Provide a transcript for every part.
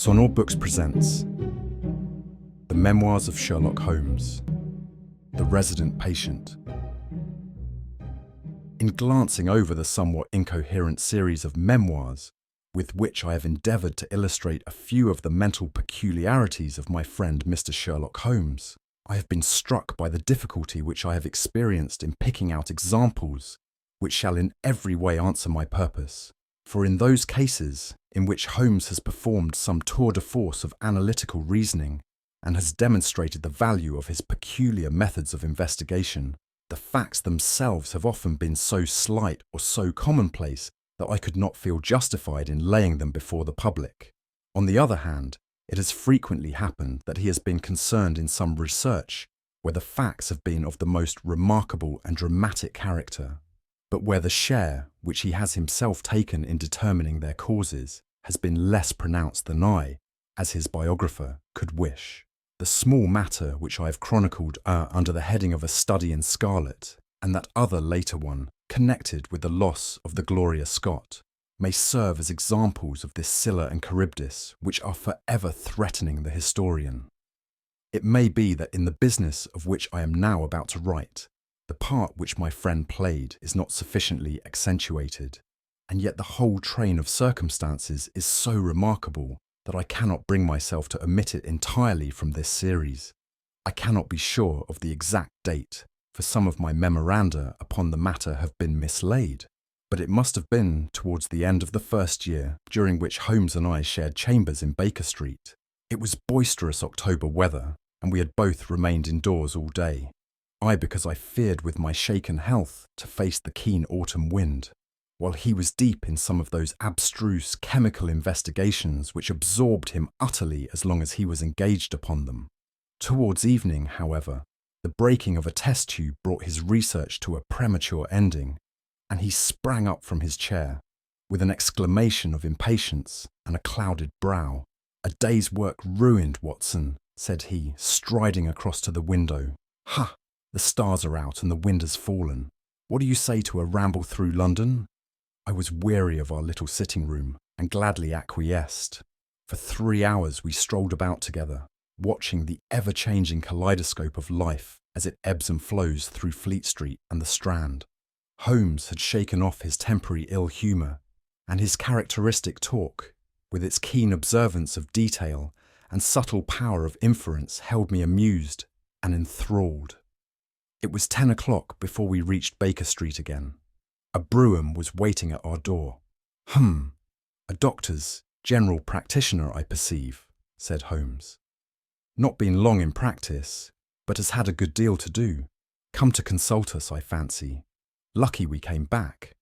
Audiobook presents The Memoirs of Sherlock Holmes, The Resident Patient. In glancing over the somewhat incoherent series of memoirs with which I have endeavoured to illustrate a few of the mental peculiarities of my friend Mr. Sherlock Holmes, I have been struck by the difficulty which I have experienced in picking out examples which shall in every way answer my purpose. For in those cases in which Holmes has performed some tour de force of analytical reasoning and has demonstrated the value of his peculiar methods of investigation, the facts themselves have often been so slight or so commonplace that I could not feel justified in laying them before the public. On the other hand, it has frequently happened that he has been concerned in some research where the facts have been of the most remarkable and dramatic character, but where the share which he has himself taken in determining their causes has been less pronounced than I, as his biographer, could wish. The small matter which I have chronicled under the heading of A Study in Scarlet, and that other later one, connected with the loss of the Gloria Scott, may serve as examples of this Scylla and Charybdis which are forever threatening the historian. It may be that in the business of which I am now about to write, the part which my friend played is not sufficiently accentuated, and yet the whole train of circumstances is so remarkable that I cannot bring myself to omit it entirely from this series. I cannot be sure of the exact date, for some of my memoranda upon the matter have been mislaid, but it must have been towards the end of the first year during which Holmes and I shared chambers in Baker Street. It was boisterous October weather, and we had both remained indoors all day. I because I feared with my shaken health to face the keen autumn wind, while he was deep in some of those abstruse chemical investigations which absorbed him utterly as long as he was engaged upon them. Towards evening, however, the breaking of a test tube brought his research to a premature ending, and he sprang up from his chair, with an exclamation of impatience and a clouded brow. "A day's work ruined, Watson," said he, striding across to the window. "Ha! The stars are out and the wind has fallen. What do you say to a ramble through London?" I was weary of our little sitting room and gladly acquiesced. For 3 hours we strolled about together, watching the ever-changing kaleidoscope of life as it ebbs and flows through Fleet Street and the Strand. Holmes had shaken off his temporary ill humour, and his characteristic talk, with its keen observance of detail and subtle power of inference, held me amused and enthralled. It was 10 o'clock before we reached Baker Street again. A brougham was waiting at our door. A doctor's general practitioner, I perceive," said Holmes. "Not been long in practice, but has had a good deal to do. Come to consult us, I fancy. Lucky we came back."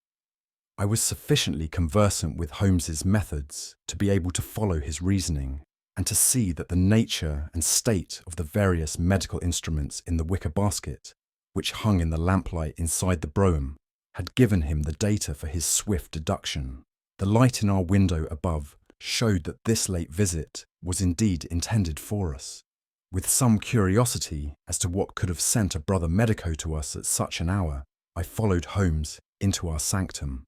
I was sufficiently conversant with Holmes's methods to be able to follow his reasoning, and to see that the nature and state of the various medical instruments in the wicker basket, which hung in the lamplight inside the brougham, had given him the data for his swift deduction. The light in our window above showed that this late visit was indeed intended for us. With some curiosity as to what could have sent a brother medico to us at such an hour, I followed Holmes into our sanctum.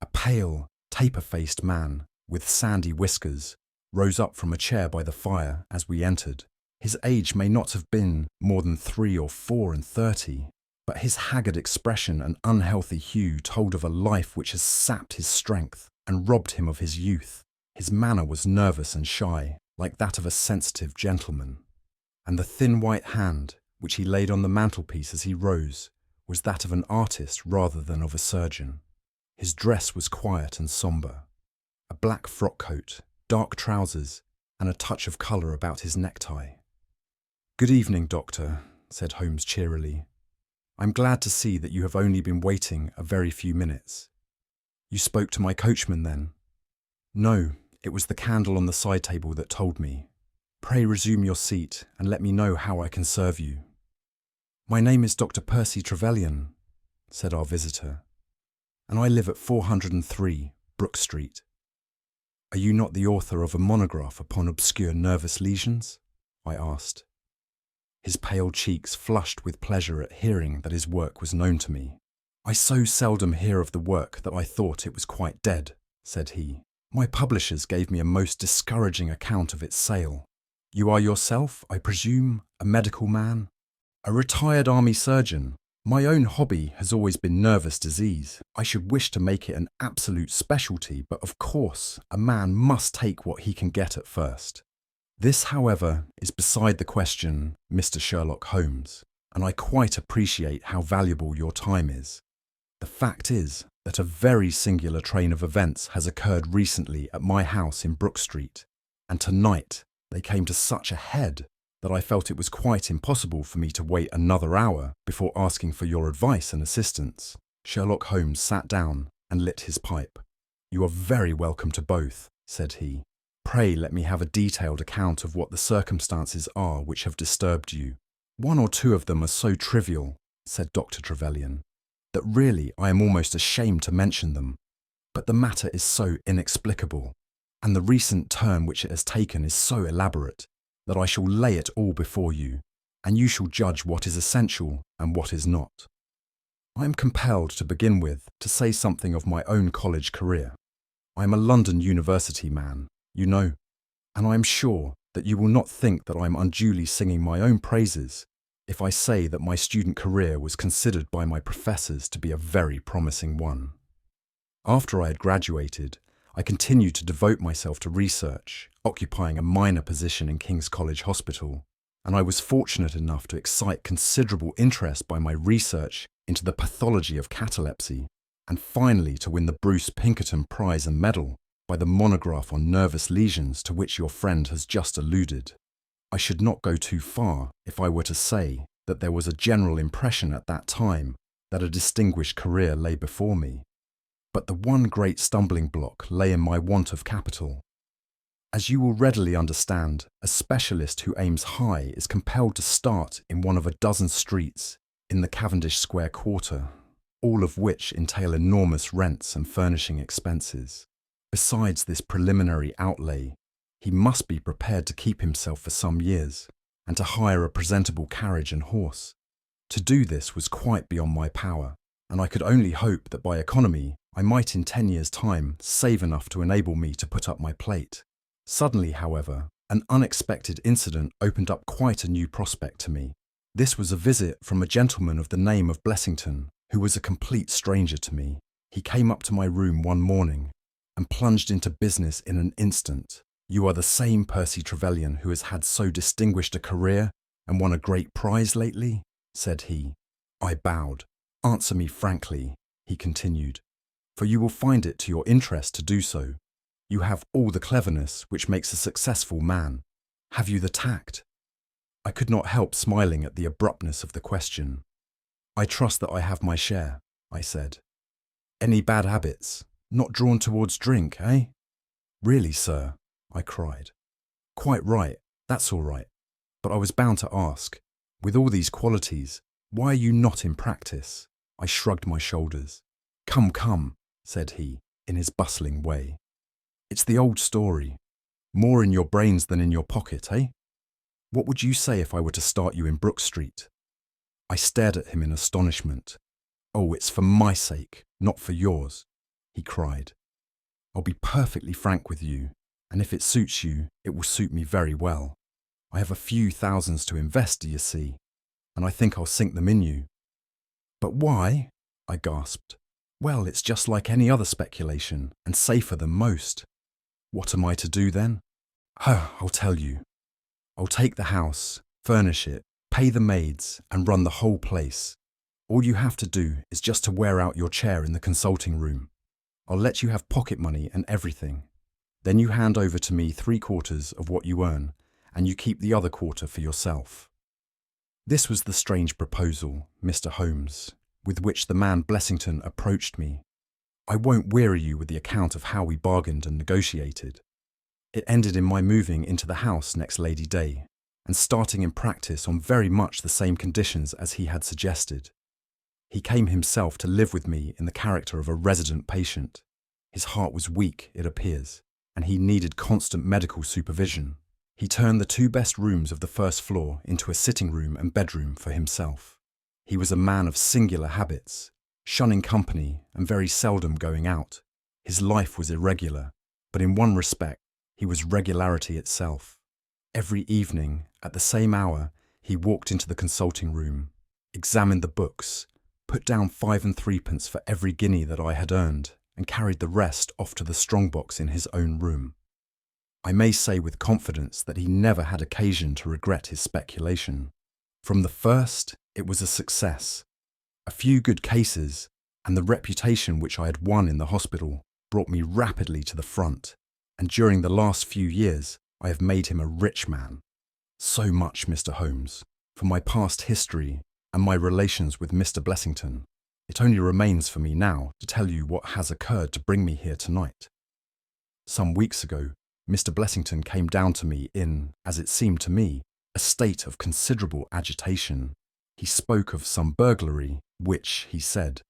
A pale, taper-faced man with sandy whiskers rose up from a chair by the fire as we entered. His age may not have been more than 3 or 34, but his haggard expression and unhealthy hue told of a life which has sapped his strength and robbed him of his youth. His manner was nervous and shy, like that of a sensitive gentleman, and the thin white hand which he laid on the mantelpiece as he rose was that of an artist rather than of a surgeon. His dress was quiet and sombre. A black frock coat, dark trousers, and a touch of colour about his necktie. "Good evening, Doctor," said Holmes cheerily. "I'm glad to see that you have only been waiting a very few minutes. You spoke to my coachman, then?" "No, it was the candle on the side table that told me. Pray resume your seat and let me know how I can serve you." "My name is Dr. Percy Trevelyan," said our visitor, "and I live at 403 Brook Street. Are you not the author of a monograph upon obscure nervous lesions?" I asked. His pale cheeks flushed with pleasure at hearing that his work was known to me. "I so seldom hear of the work that I thought it was quite dead," said he. My publishers gave me a most discouraging account of its sale. You are yourself, I presume, a medical man? A retired army surgeon. My own hobby has always been nervous disease. I should wish to make it an absolute specialty, but of course, a man must take what he can get at first. This, however, is beside the question, Mr. Sherlock Holmes, and I quite appreciate how valuable your time is. The fact is that a very singular train of events has occurred recently at my house in Brook Street, and tonight they came to such a head that I felt it was quite impossible for me to wait another hour before asking for your advice and assistance. Sherlock Holmes sat down and lit his pipe. You are very welcome to both, said he. Pray let me have a detailed account of what the circumstances are which have disturbed you. One or two of them are so trivial, said Dr. Trevelyan, that really I am almost ashamed to mention them. But the matter is so inexplicable, and the recent turn which it has taken is so elaborate, that I shall lay it all before you, and you shall judge what is essential and what is not. I am compelled to begin with to say something of my own college career. I am a London University man, you know, and I am sure that you will not think that I am unduly singing my own praises if I say that my student career was considered by my professors to be a very promising one. After I had graduated, I continued to devote myself to research, occupying a minor position in King's College Hospital, and I was fortunate enough to excite considerable interest by my research into the pathology of catalepsy, and finally to win the Bruce Pinkerton Prize and Medal by the monograph on nervous lesions to which your friend has just alluded. I should not go too far if I were to say that there was a general impression at that time that a distinguished career lay before me. But the one great stumbling block lay in my want of capital. As you will readily understand, a specialist who aims high is compelled to start in one of a dozen streets in the Cavendish Square quarter, all of which entail enormous rents and furnishing expenses. Besides this preliminary outlay, he must be prepared to keep himself for some years and to hire a presentable carriage and horse. To do this was quite beyond my power, and I could only hope that by economy I might in 10 years' time save enough to enable me to put up my plate. Suddenly, however, an unexpected incident opened up quite a new prospect to me. This was a visit from a gentleman of the name of Blessington, who was a complete stranger to me. He came up to my room one morning and plunged into business in an instant. You are the same Percy Trevelyan who has had so distinguished a career and won a great prize lately? Said he. I bowed. Answer me frankly, he continued, for you will find it to your interest to do so. You have all the cleverness which makes a successful man. Have you the tact? I could not help smiling at the abruptness of the question. I trust that I have my share, I said. Any bad habits? Not drawn towards drink, eh? Really, sir, I cried. Quite right, that's all right. But I was bound to ask, with all these qualities, why are you not in practice? I shrugged my shoulders. Come, come, said he, in his bustling way. It's the old story. More in your brains than in your pocket, eh? What would you say if I were to start you in Brook Street? I stared at him in astonishment. Oh, it's for my sake, not for yours, he cried. I'll be perfectly frank with you, and if it suits you, it will suit me very well. I have a few thousands to invest, do you see, and I think I'll sink them in you. But why? I gasped. Well, it's just like any other speculation, and safer than most. What am I to do then? I'll tell you. I'll take the house, furnish it, pay the maids, and run the whole place. All you have to do is just to wear out your chair in the consulting room. I'll let you have pocket money and everything. Then you hand over to me 3/4 of what you earn, and you keep the other quarter for yourself. This was the strange proposal, Mr. Holmes, with which the man Blessington approached me. I won't weary you with the account of how we bargained and negotiated. It ended in my moving into the house next Lady Day, and starting in practice on very much the same conditions as he had suggested. He came himself to live with me in the character of a resident patient. His heart was weak, it appears, and he needed constant medical supervision. He turned the 2 best rooms of the first floor into a sitting room and bedroom for himself. He was a man of singular habits, shunning company and very seldom going out. His life was irregular, but in one respect, he was regularity itself. Every evening, at the same hour, he walked into the consulting room, examined the books, put down 5 and 3 for every guinea that I had earned, and carried the rest off to the strongbox in his own room. I may say with confidence that he never had occasion to regret his speculation. From the first, it was a success. A few good cases, and the reputation which I had won in the hospital brought me rapidly to the front, and during the last few years, I have made him a rich man. So much, Mr. Holmes, for my past history and my relations with Mr. Blessington. It only remains for me now to tell you what has occurred to bring me here tonight. Some weeks ago, Mr. Blessington came down to me in, as it seemed to me, a state of considerable agitation. He spoke of some burglary which, he said,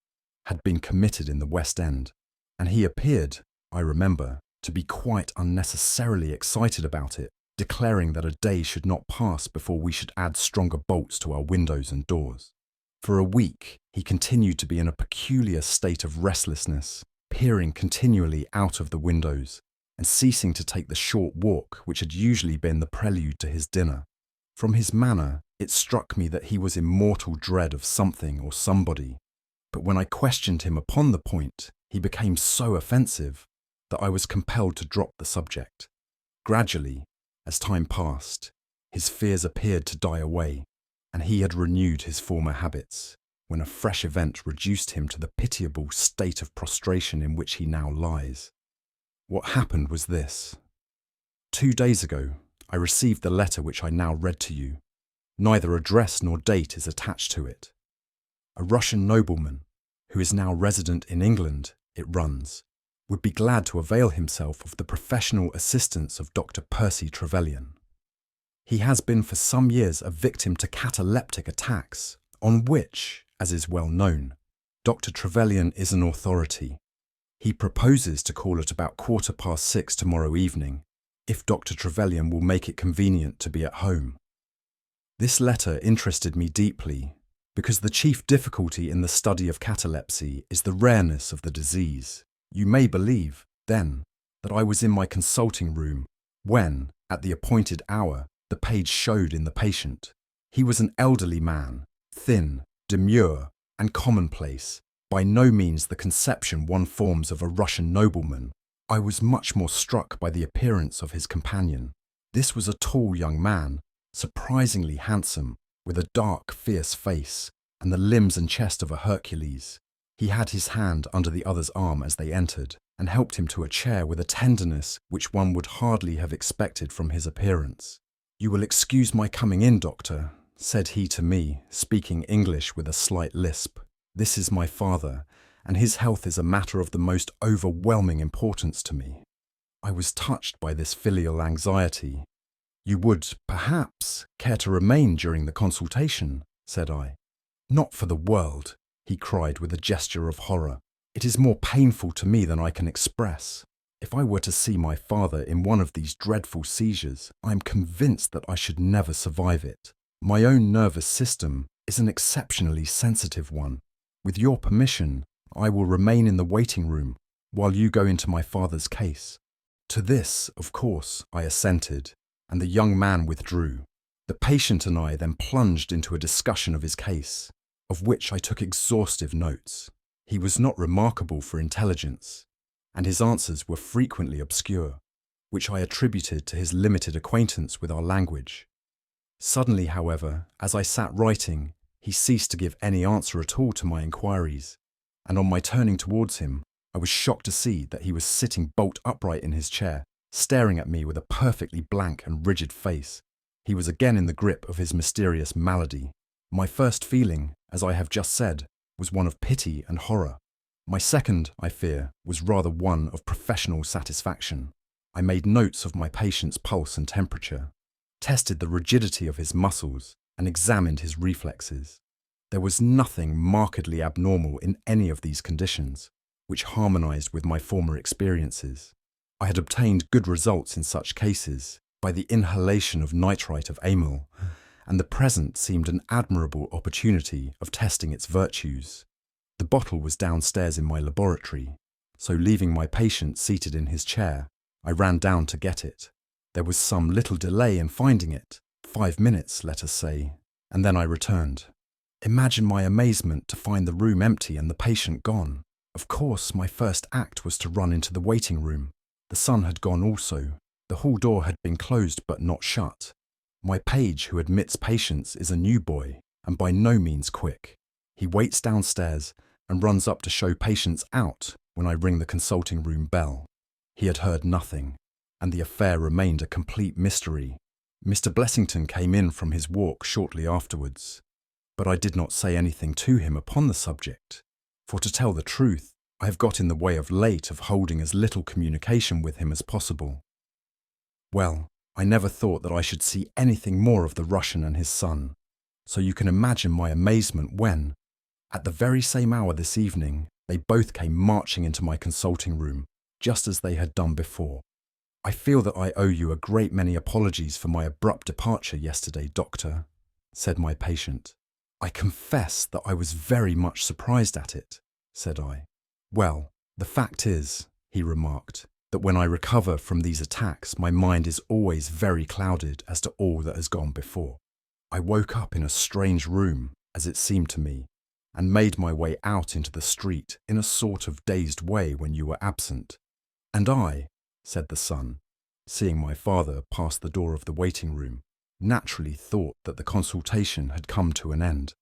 had been committed in the West End, and he appeared, I remember, to be quite unnecessarily excited about it, declaring that a day should not pass before we should add stronger bolts to our windows and doors. For a week, he continued to be in a peculiar state of restlessness, peering continually out of the windows, and ceasing to take the short walk which had usually been the prelude to his dinner. From his manner, it struck me that he was in mortal dread of something or somebody, but when I questioned him upon the point, he became so offensive that I was compelled to drop the subject. Gradually, as time passed, his fears appeared to die away, and he had renewed his former habits, when a fresh event reduced him to the pitiable state of prostration in which he now lies. What happened was this. 2 days ago, I received the letter which I now read to you. Neither address nor date is attached to it. A Russian nobleman, who is now resident in England, it runs, would be glad to avail himself of the professional assistance of Dr. Percy Trevelyan. He has been for some years a victim to cataleptic attacks, on which, as is well known, Dr. Trevelyan is an authority. He proposes to call at about 6:15 tomorrow evening, if Dr. Trevelyan will make it convenient to be at home. This letter interested me deeply, because the chief difficulty in the study of catalepsy is the rareness of the disease. You may believe, then, that I was in my consulting room when, at the appointed hour, the page showed in the patient. He was an elderly man, thin, demure, and commonplace, by no means the conception one forms of a Russian nobleman. I was much more struck by the appearance of his companion. This was a tall young man, surprisingly handsome, with a dark, fierce face, and the limbs and chest of a Hercules. He had his hand under the other's arm as they entered, and helped him to a chair with a tenderness which one would hardly have expected from his appearance. "You will excuse my coming in, doctor," said he to me, speaking English with a slight lisp. "This is my father, and his health is a matter of the most overwhelming importance to me." I was touched by this filial anxiety. "You would, perhaps, care to remain during the consultation?" said I. "Not for the world," he cried with a gesture of horror. "It is more painful to me than I can express. If I were to see my father in one of these dreadful seizures, I am convinced that I should never survive it. My own nervous system is an exceptionally sensitive one. With your permission, I will remain in the waiting room while you go into my father's case." To this, of course, I assented, and the young man withdrew. The patient and I then plunged into a discussion of his case, of which I took exhaustive notes. He was not remarkable for intelligence, and his answers were frequently obscure, which I attributed to his limited acquaintance with our language. Suddenly, however, as I sat writing, he ceased to give any answer at all to my inquiries, and on my turning towards him, I was shocked to see that he was sitting bolt upright in his chair, staring at me with a perfectly blank and rigid face. He was again in the grip of his mysterious malady. My first feeling, as I have just said, was one of pity and horror. My second, I fear, was rather one of professional satisfaction. I made notes of my patient's pulse and temperature, tested the rigidity of his muscles, and examined his reflexes. There was nothing markedly abnormal in any of these conditions, which harmonized with my former experiences. I had obtained good results in such cases by the inhalation of nitrite of amyl, and the present seemed an admirable opportunity of testing its virtues. The bottle was downstairs in my laboratory, so leaving my patient seated in his chair, I ran down to get it. There was some little delay in finding it, 5 minutes, let us say, and then I returned. Imagine my amazement to find the room empty and the patient gone. Of course, my first act was to run into the waiting room. The son had gone also. The hall door had been closed but not shut. My page who admits patients is a new boy, and by no means quick. He waits downstairs and runs up to show patients out when I ring the consulting room bell. He had heard nothing, and the affair remained a complete mystery. Mr. Blessington came in from his walk shortly afterwards, but I did not say anything to him upon the subject, for to tell the truth, I have got in the way of late of holding as little communication with him as possible. Well, I never thought that I should see anything more of the Russian and his son, so you can imagine my amazement when, at the very same hour this evening, they both came marching into my consulting room, just as they had done before. I feel that I owe you a great many apologies for my abrupt departure yesterday, doctor, said my patient. I confess that I was very much surprised at it, said I. Well, the fact is, he remarked, that when I recover from these attacks, my mind is always very clouded as to all that has gone before. I woke up in a strange room, as it seemed to me, and made my way out into the street in a sort of dazed way when you were absent. And I, said the son, seeing my father pass the door of the waiting room, naturally thought that the consultation had come to an end.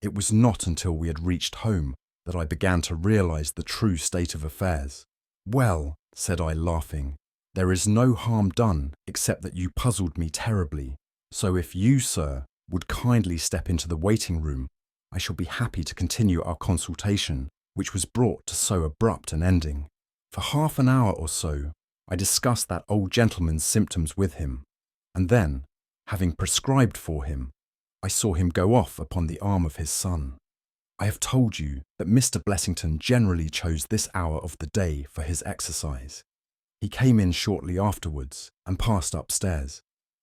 It was not until we had reached home that I began to realize the true state of affairs. Well, said I, laughing, there is no harm done except that you puzzled me terribly. So if you, sir, would kindly step into the waiting room, I shall be happy to continue our consultation, which was brought to so abrupt an ending. For half an hour or so, I discussed that old gentleman's symptoms with him, and then, having prescribed for him, I saw him go off upon the arm of his son. I have told you that Mr. Blessington generally chose this hour of the day for his exercise. He came in shortly afterwards and passed upstairs.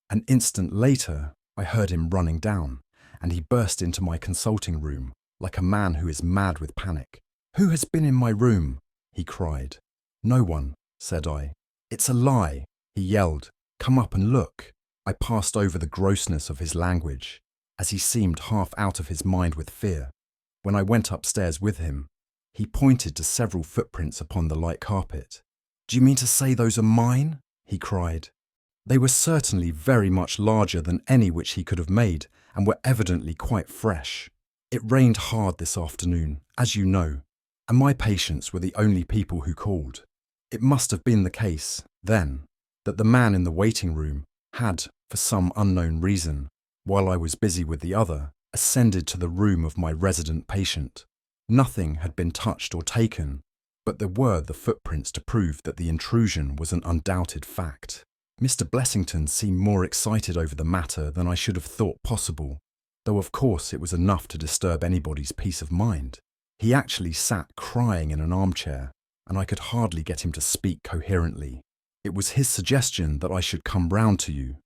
An instant later, I heard him running down, and he burst into my consulting room like a man who is mad with panic. "Who has been in my room?" he cried. "No one," said I. "It's a lie," he yelled. "Come up and look." I passed over the grossness of his language, as he seemed half out of his mind with fear. When I went upstairs with him, he pointed to several footprints upon the light carpet. "Do you mean to say those are mine?" he cried. They were certainly very much larger than any which he could have made, and were evidently quite fresh. It rained hard this afternoon, as you know, and my patients were the only people who called. It must have been the case, then, that the man in the waiting room had, for some unknown reason, while I was busy with the other, ascended to the room of my resident patient. Nothing had been touched or taken, but there were the footprints to prove that the intrusion was an undoubted fact. Mr. Blessington seemed more excited over the matter than I should have thought possible, though of course it was enough to disturb anybody's peace of mind. He actually sat crying in an armchair, and I could hardly get him to speak coherently. It was his suggestion that I should come round to you,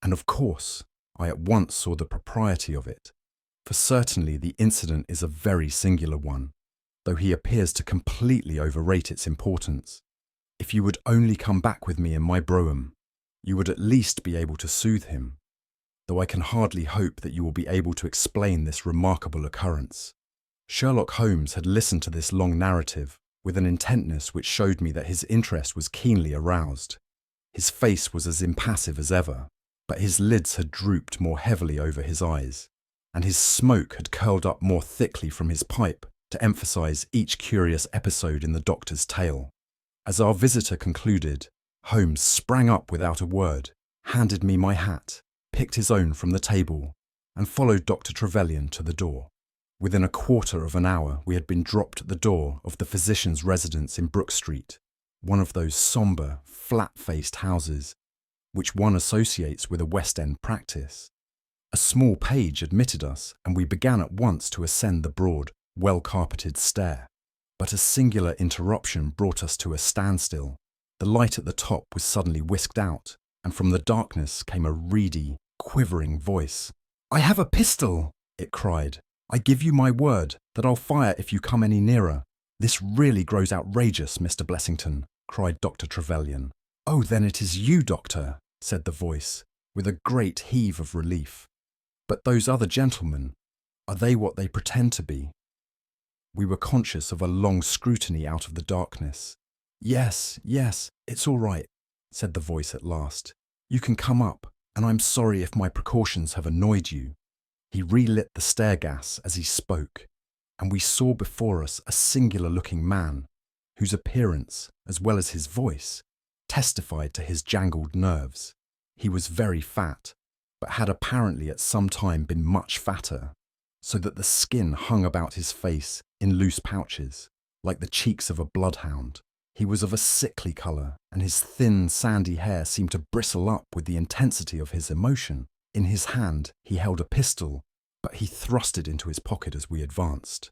and of course I at once saw the propriety of it, for certainly the incident is a very singular one, though he appears to completely overrate its importance. If you would only come back with me in my brougham, you would at least be able to soothe him, though I can hardly hope that you will be able to explain this remarkable occurrence. Sherlock Holmes had listened to this long narrative with an intentness which showed me that his interest was keenly aroused. His face was as impassive as ever, but his lids had drooped more heavily over his eyes, and his smoke had curled up more thickly from his pipe to emphasize each curious episode in the doctor's tale. As our visitor concluded, Holmes sprang up without a word, handed me my hat, picked his own from the table, and followed Dr. Trevelyan to the door. Within a quarter of an hour we had been dropped at the door of the physician's residence in Brook Street, one of those sombre, flat-faced houses which one associates with a West End practice. A small page admitted us, and we began at once to ascend the broad, well-carpeted stair. But a singular interruption brought us to a standstill. The light at the top was suddenly whisked out, and from the darkness came a reedy, quivering voice. "I have a pistol!" it cried. "I give you my word that I'll fire if you come any nearer." "This really grows outrageous, Mr. Blessington," cried Dr. Trevelyan. "Oh, then it is you, Doctor," said the voice, with a great heave of relief. "But those other gentlemen, are they what they pretend to be?" We were conscious of a long scrutiny out of the darkness. Yes, it's all right," said the voice at last. "You can come up, and I'm sorry if my precautions have annoyed you." He relit the stair gas as he spoke, and we saw before us a singular-looking man, whose appearance, as well as his voice, testified to his jangled nerves. He was very fat, but had apparently at some time been much fatter, so that the skin hung about his face in loose pouches, like the cheeks of a bloodhound. He was of a sickly colour, and his thin, sandy hair seemed to bristle up with the intensity of his emotion. In his hand he held a pistol, but he thrust it into his pocket as we advanced.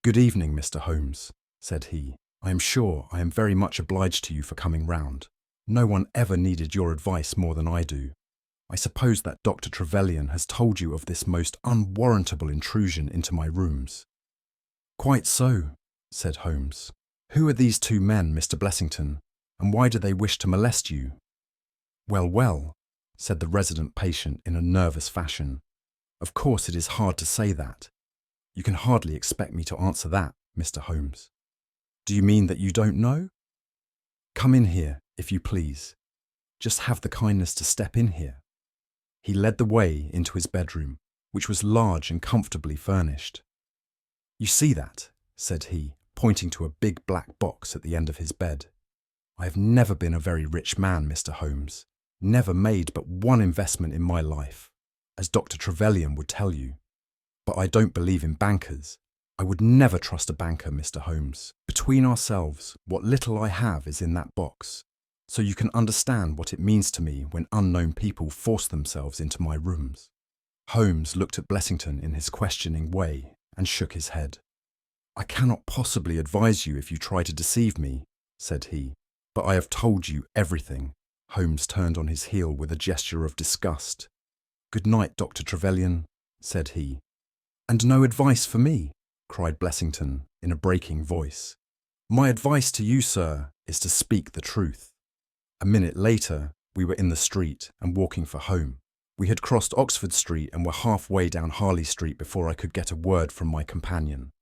"Good evening, Mr. Holmes," said he. "I am sure I am very much obliged to you for coming round. No one ever needed your advice more than I do. I suppose that Dr. Trevelyan has told you of this most unwarrantable intrusion into my rooms." "Quite so," said Holmes. "Who are these two men, Mr. Blessington, and why do they wish to molest you?" Well, said the resident patient in a nervous fashion. "Of course it is hard to say that. You can hardly expect me to answer that, Mr. Holmes. Do you mean that you don't know? Come in here, if you please. Just have the kindness to step in here." He led the way into his bedroom, which was large and comfortably furnished. "You see that," said he, pointing to a big black box at the end of his bed. "I have never been a very rich man, Mr. Holmes, never made but one investment in my life, as Dr. Trevelyan would tell you. But I don't believe in bankers. I would never trust a banker, Mr. Holmes. Between ourselves, what little I have is in that box, so you can understand what it means to me when unknown people force themselves into my rooms." Holmes looked at Blessington in his questioning way and shook his head. "I cannot possibly advise you if you try to deceive me," said he. "But I have told you everything." Holmes turned on his heel with a gesture of disgust. "Good night, Dr. Trevelyan," said he. "And no advice for me?" cried Blessington in a breaking voice. "My advice to you, sir, is to speak the truth." A minute later, we were in the street and walking for home. We had crossed Oxford Street and were halfway down Harley Street before I could get a word from my companion.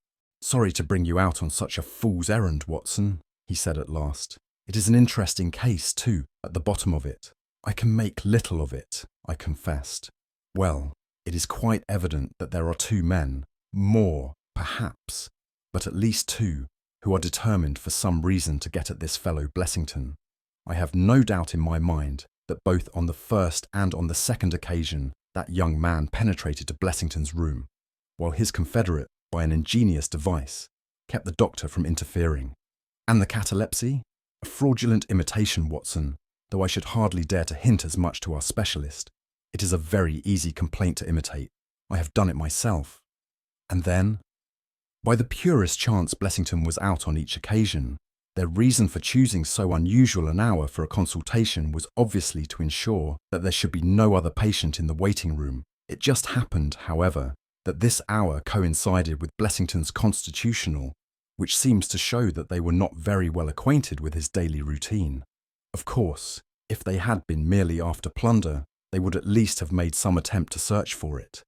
"Sorry to bring you out on such a fool's errand, Watson," he said at last. "It is an interesting case, too, at the bottom of it. I can make little of it," I confessed. "Well, it is quite evident that there are two men, more, perhaps, but at least two, who are determined for some reason to get at this fellow Blessington. I have no doubt in my mind that both on the first and on the second occasion that young man penetrated to Blessington's room, while his confederate, by an ingenious device, kept the doctor from interfering. And the catalepsy? A fraudulent imitation, Watson, though I should hardly dare to hint as much to our specialist. It is a very easy complaint to imitate. I have done it myself. And then? By the purest chance Blessington was out on each occasion. Their reason for choosing so unusual an hour for a consultation was obviously to ensure that there should be no other patient in the waiting room. It just happened, however, that this hour coincided with Blessington's constitutional, which seems to show that they were not very well acquainted with his daily routine. Of course, if they had been merely after plunder, they would at least have made some attempt to search for it.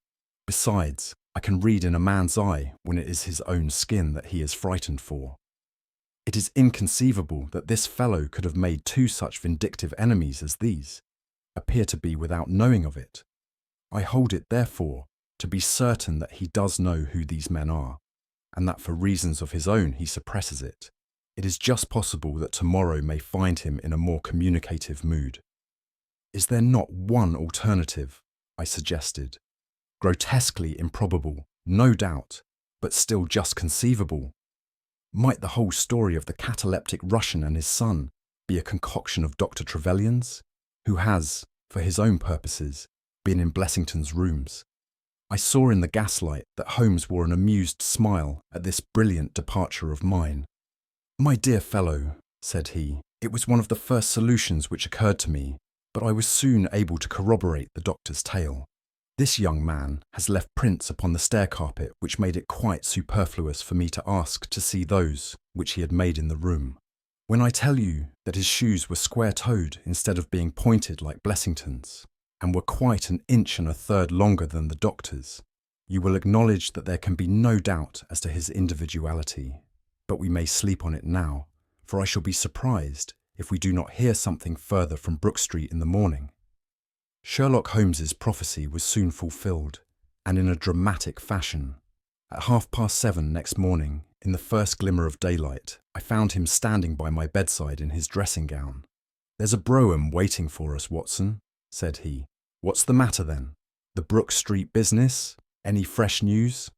Besides, I can read in a man's eye when it is his own skin that he is frightened for. It is inconceivable that this fellow could have made two such vindictive enemies as these appear to be without knowing of it. I hold it, therefore, to be certain that he does know who these men are, and that for reasons of his own he suppresses it. It is just possible that tomorrow may find him in a more communicative mood. Is there not one alternative? I suggested. Grotesquely improbable, no doubt, but still just conceivable. Might the whole story of the cataleptic Russian and his son be a concoction of Dr. Trevelyan's, who has, for his own purposes, been in Blessington's rooms? I saw in the gaslight that Holmes wore an amused smile at this brilliant departure of mine. "My dear fellow," said he, "it was one of the first solutions which occurred to me, but I was soon able to corroborate the doctor's tale. This young man has left prints upon the stair carpet which made it quite superfluous for me to ask to see those which he had made in the room. When I tell you that his shoes were square-toed instead of being pointed like Blessington's, and were quite 1.33 inches longer than the doctor's. You will acknowledge that there can be no doubt as to his individuality, but we may sleep on it now, for I shall be surprised if we do not hear something further from Brook Street in the morning. Sherlock Holmes's prophecy was soon fulfilled, and in a dramatic fashion. At 7:30 next morning, in the first glimmer of daylight, I found him standing by my bedside in his dressing gown. "There's a brougham waiting for us, Watson," said he. "What's the matter then? The Brook Street business? Any fresh news?"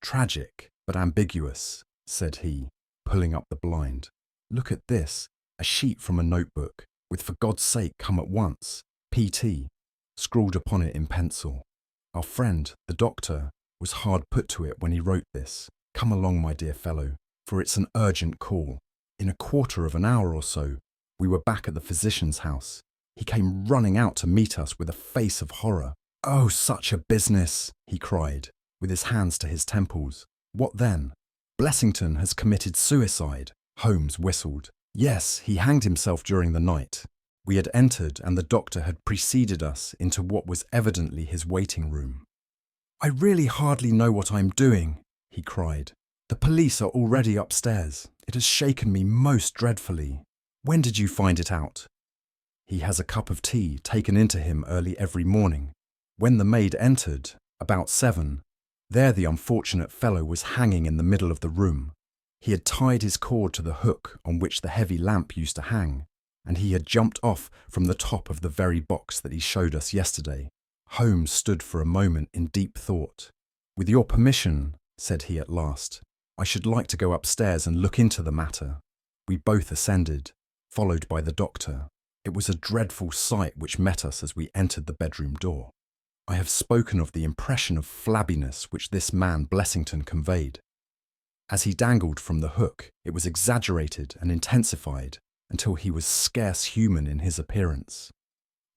"Tragic, but ambiguous," said he, pulling up the blind. "Look at this, a sheet from a notebook, with 'For God's sake, come at once, P.T.' scrawled upon it in pencil. Our friend, the doctor, was hard put to it when he wrote this. Come along, my dear fellow, for it's an urgent call. In a quarter of an hour or so, we were back at the physician's house. He came running out to meet us with a face of horror. 'Oh, such a business!' he cried, with his hands to his temples. 'What then?' 'Blessington has committed suicide,' Holmes whistled. 'Yes, he hanged himself during the night.' We had entered, and the doctor had preceded us into what was evidently his waiting room. 'I really hardly know what I am doing,' he cried. 'The police are already upstairs. It has shaken me most dreadfully. When did you find it out?' 'He has a cup of tea taken into him early every morning. When the maid entered, about 7, there the unfortunate fellow was hanging in the middle of the room. He had tied his cord to the hook on which the heavy lamp used to hang, and he had jumped off from the top of the very box that he showed us yesterday.' Holmes stood for a moment in deep thought. 'With your permission,' said he at last, 'I should like to go upstairs and look into the matter.' We both ascended, followed by the doctor. It was a dreadful sight which met us as we entered the bedroom door. I have spoken of the impression of flabbiness which this man Blessington conveyed. As he dangled from the hook, it was exaggerated and intensified until he was scarce human in his appearance.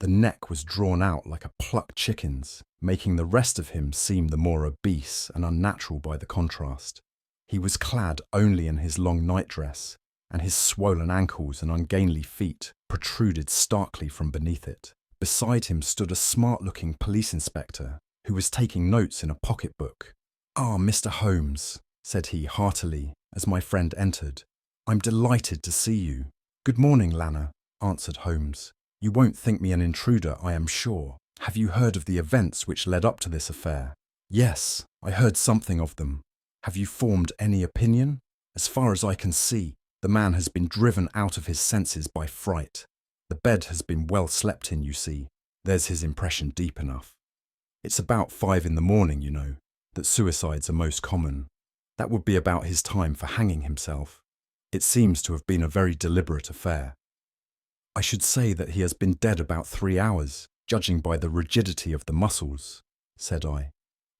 The neck was drawn out like a plucked chicken's, making the rest of him seem the more obese and unnatural by the contrast. He was clad only in his long nightdress, and his swollen ankles and ungainly feet protruded starkly from beneath it. Beside him stood a smart-looking police inspector, who was taking notes in a pocket-book. "Ah, Mr. Holmes," said he heartily, as my friend entered. "I'm delighted to see you." "Good morning, Lana," answered Holmes. "You won't think me an intruder, I am sure. Have you heard of the events which led up to this affair?" "Yes, I heard something of them. Have you formed any opinion?" "As far as I can see, the man has been driven out of his senses by fright. The bed has been well slept in, you see. There's his impression deep enough. It's about 5 in the morning, you know, that suicides are most common. That would be about his time for hanging himself. It seems to have been a very deliberate affair." "I should say that he has been dead about 3 hours, judging by the rigidity of the muscles," said I.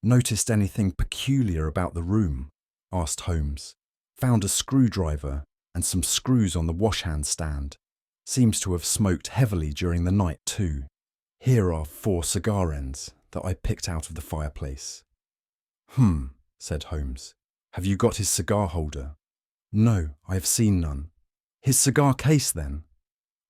"Noticed anything peculiar about the room?" asked Holmes. "Found a screwdriver and some screws on the washhand stand. Seems to have smoked heavily during the night too. Here are 4 cigar ends that I picked out of the fireplace." Said Holmes. "Have you got his cigar holder?" "No, I have seen none." "His cigar case, then?"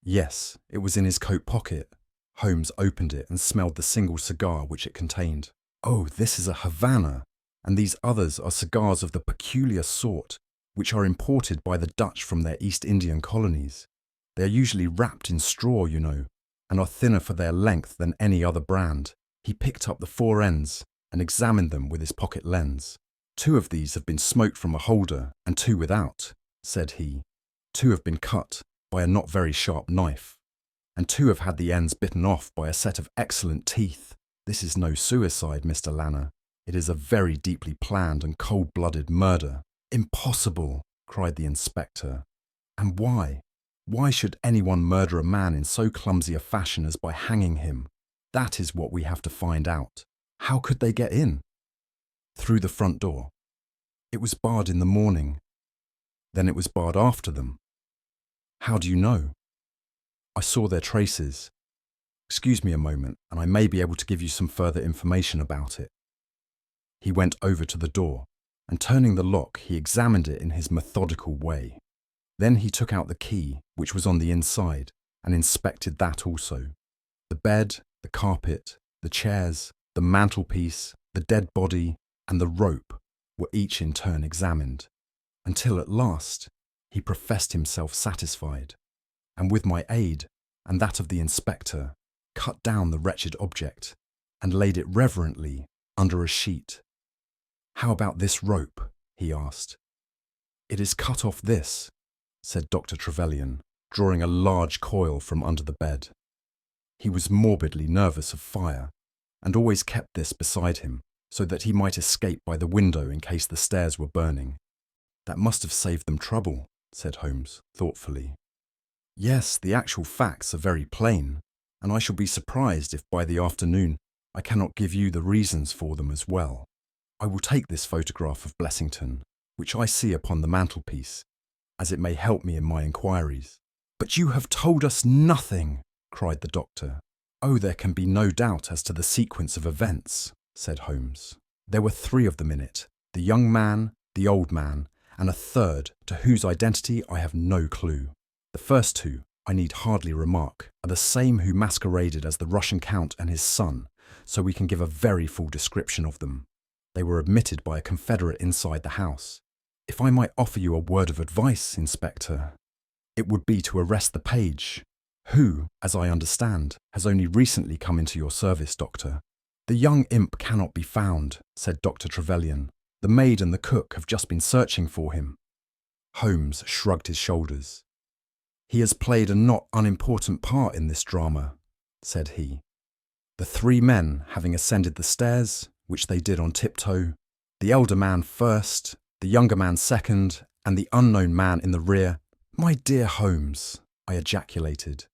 "Yes, it was in his coat pocket." Holmes opened it and smelled the single cigar which it contained. "Oh, this is a Havana, and these others are cigars of the peculiar sort which are imported by the Dutch from their East Indian colonies. They are usually wrapped in straw, you know, and are thinner for their length than any other brand." He picked up the 4 ends and examined them with his pocket lens. "2 of these have been smoked from a holder, and 2 without," said he. "2 have been cut by a not very sharp knife, and 2 have had the ends bitten off by a set of excellent teeth. This is no suicide, Mr. Lanner. It is a very deeply planned and cold-blooded murder." "Impossible!" cried the inspector. "And why? Why should anyone murder a man in so clumsy a fashion as by hanging him? That is what we have to find out. How could they get in?" "Through the front door. It was barred in the morning. Then it was barred after them." "How do you know?" "I saw their traces. Excuse me a moment, and I may be able to give you some further information about it." He went over to the door, and turning the lock, he examined it in his methodical way. Then he took out the key, which was on the inside, and inspected that also. The bed, the carpet, the chairs, the mantelpiece, the dead body, and the rope were each in turn examined, until at last he professed himself satisfied, and with my aid and that of the inspector, cut down the wretched object and laid it reverently under a sheet. "How about this rope?" he asked. "It is cut off this," said Dr. Trevelyan, drawing a large coil from under the bed. He was morbidly nervous of fire, and always kept this beside him, so that he might escape by the window in case the stairs were burning. "That must have saved them trouble," said Holmes, thoughtfully. "Yes, the actual facts are very plain, and I shall be surprised if by the afternoon I cannot give you the reasons for them as well. I will take this photograph of Blessington, which I see upon the mantelpiece, as it may help me in my inquiries." "But you have told us nothing!" cried the doctor. "Oh, there can be no doubt as to the sequence of events," said Holmes. "There were 3 of them in it, the young man, the old man, and a third to whose identity I have no clue. The first 2, I need hardly remark, are the same who masqueraded as the Russian Count and his son, so we can give a very full description of them. They were admitted by a confederate inside the house. If I might offer you a word of advice, Inspector, it would be to arrest the page, who, as I understand, has only recently come into your service, Doctor." "The young imp cannot be found," said Dr. Trevelyan. "The maid and the cook have just been searching for him." Holmes shrugged his shoulders. "He has played a not unimportant part in this drama," said he. "The 3 men having ascended the stairs, which they did on tiptoe, the elder man first, the younger man second, and the unknown man in the rear." "My dear Holmes," I ejaculated.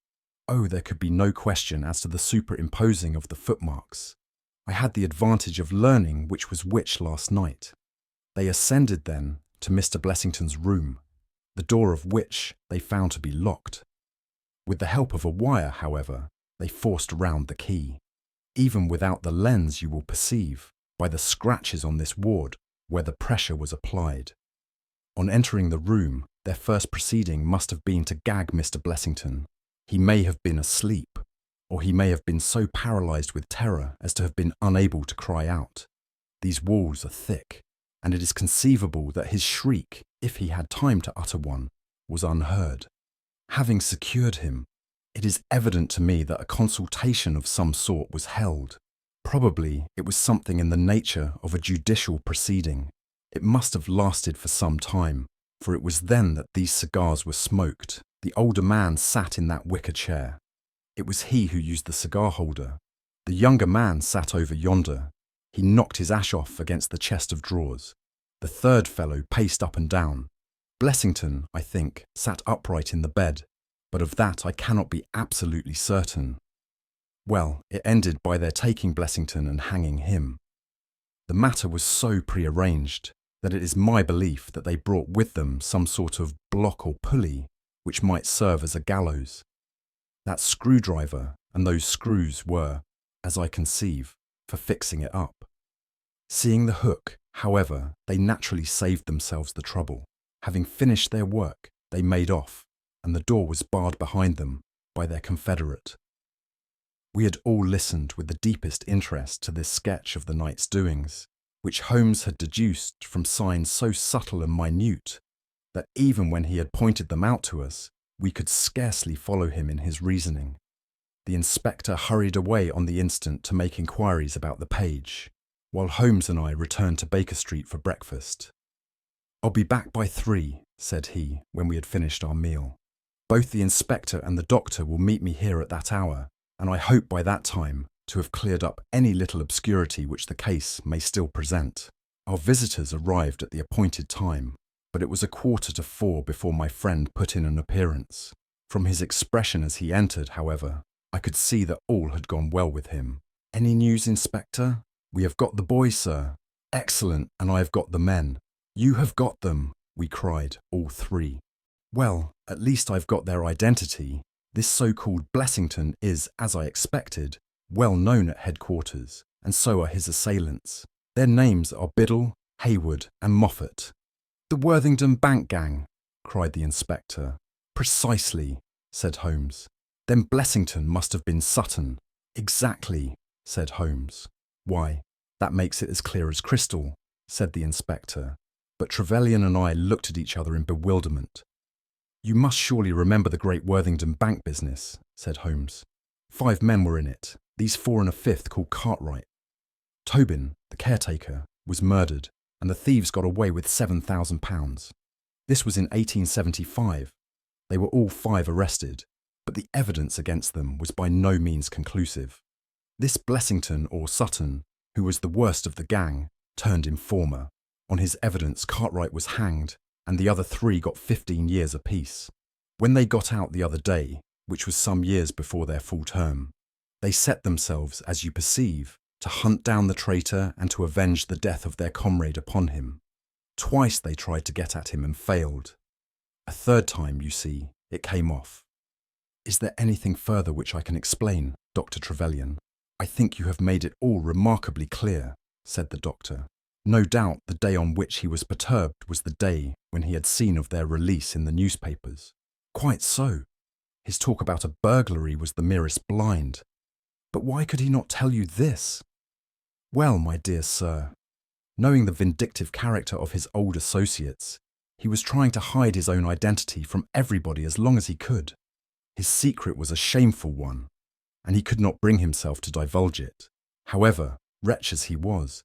Oh, there could be no question as to the superimposing of the footmarks. I had the advantage of learning which was which last night. They ascended then to Mr. Blessington's room, the door of which they found to be locked. With the help of a wire, however, they forced round the key. Even without the lens you will perceive, by the scratches on this ward, where the pressure was applied. On entering the room, their first proceeding must have been to gag Mr. Blessington. He may have been asleep, or he may have been so paralysed with terror as to have been unable to cry out. These walls are thick, and it is conceivable that his shriek, if he had time to utter one, was unheard. Having secured him, it is evident to me that a consultation of some sort was held. Probably it was something in the nature of a judicial proceeding. It must have lasted for some time, for it was then that these cigars were smoked. The older man sat in that wicker chair. It was he who used the cigar holder. The younger man sat over yonder. He knocked his ash off against the chest of drawers. The third fellow paced up and down. Blessington, I think, sat upright in the bed, but of that I cannot be absolutely certain. Well, it ended by their taking Blessington and hanging him. The matter was so prearranged that it is my belief that they brought with them some sort of block or pulley which might serve as a gallows. That screwdriver and those screws were, as I conceive, for fixing it up. Seeing the hook, however, they naturally saved themselves the trouble. Having finished their work, they made off, and the door was barred behind them by their confederate. We had all listened with the deepest interest to this sketch of the night's doings, which Holmes had deduced from signs so subtle and minute that even when he had pointed them out to us, we could scarcely follow him in his reasoning. The inspector hurried away on the instant to make inquiries about the page, while Holmes and I returned to Baker Street for breakfast. "I'll be back by 3, said he, when we had finished our meal. "Both the inspector and the doctor will meet me here at that hour, and I hope by that time to have cleared up any little obscurity which the case may still present." Our visitors arrived at the appointed time, but it was 3:45 before my friend put in an appearance. From his expression as he entered, however, I could see that all had gone well with him. "Any news, Inspector?" "We have got the boys, sir." "Excellent, and I have got the men." "You have got them," we cried, all 3. "Well, at least I've got their identity. This so-called Blessington is, as I expected, well known at headquarters, and so are his assailants. Their names are Biddle, Hayward, and Moffat. The Worthington Bank gang. cried the inspector. Precisely, said Holmes. Then Blessington must have been Sutton. Exactly, said Holmes. Why, that makes it as clear as crystal, said the inspector. But Trevelyan and I looked at each other in bewilderment. You must surely remember the Great Worthington Bank business, said Holmes. 5 men were in it, these 4 and a fifth called Cartwright. Tobin, the caretaker, was murdered, and the thieves got away with £7,000. This was in 1875. They were all 5 arrested, but the evidence against them was by no means conclusive. This Blessington or Sutton, who was the worst of the gang, turned informer. On his evidence, Cartwright was hanged, and the other 3 got 15 years apiece. When they got out the other day, which was some years before their full term, they set themselves, as you perceive, to hunt down the traitor and to avenge the death of their comrade upon him. Twice they tried to get at him and failed. A third time, you see, it came off. Is there anything further which I can explain, Dr. Trevelyan? I think you have made it all remarkably clear, said the doctor. No doubt the day on which he was perturbed was the day when he had seen of their release in the newspapers. Quite so. His talk about a burglary was the merest blind. But why could he not tell you this? Well, my dear sir, knowing the vindictive character of his old associates, he was trying to hide his own identity from everybody as long as he could. His secret was a shameful one, and he could not bring himself to divulge it. However, wretch as he was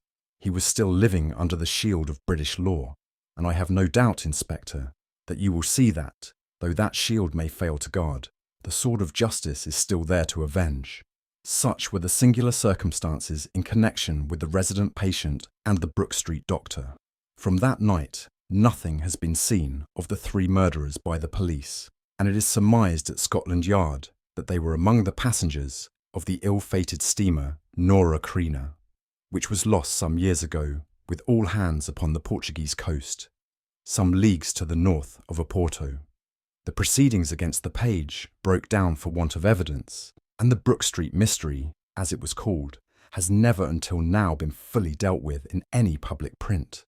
still living under the shield of British law, and I have no doubt, Inspector, that you will see that, though that shield may fail to guard, the sword of justice is still there to avenge. Such were the singular circumstances in connection with the resident patient and the Brook Street doctor. From that night, nothing has been seen of the 3 murderers by the police, and it is surmised at Scotland Yard that they were among the passengers of the ill-fated steamer Nora Creina, which was lost some years ago with all hands upon the Portuguese coast, some leagues to the north of Oporto. The proceedings against the page broke down for want of evidence, and the Brook Street mystery, as it was called, has never until now been fully dealt with in any public print.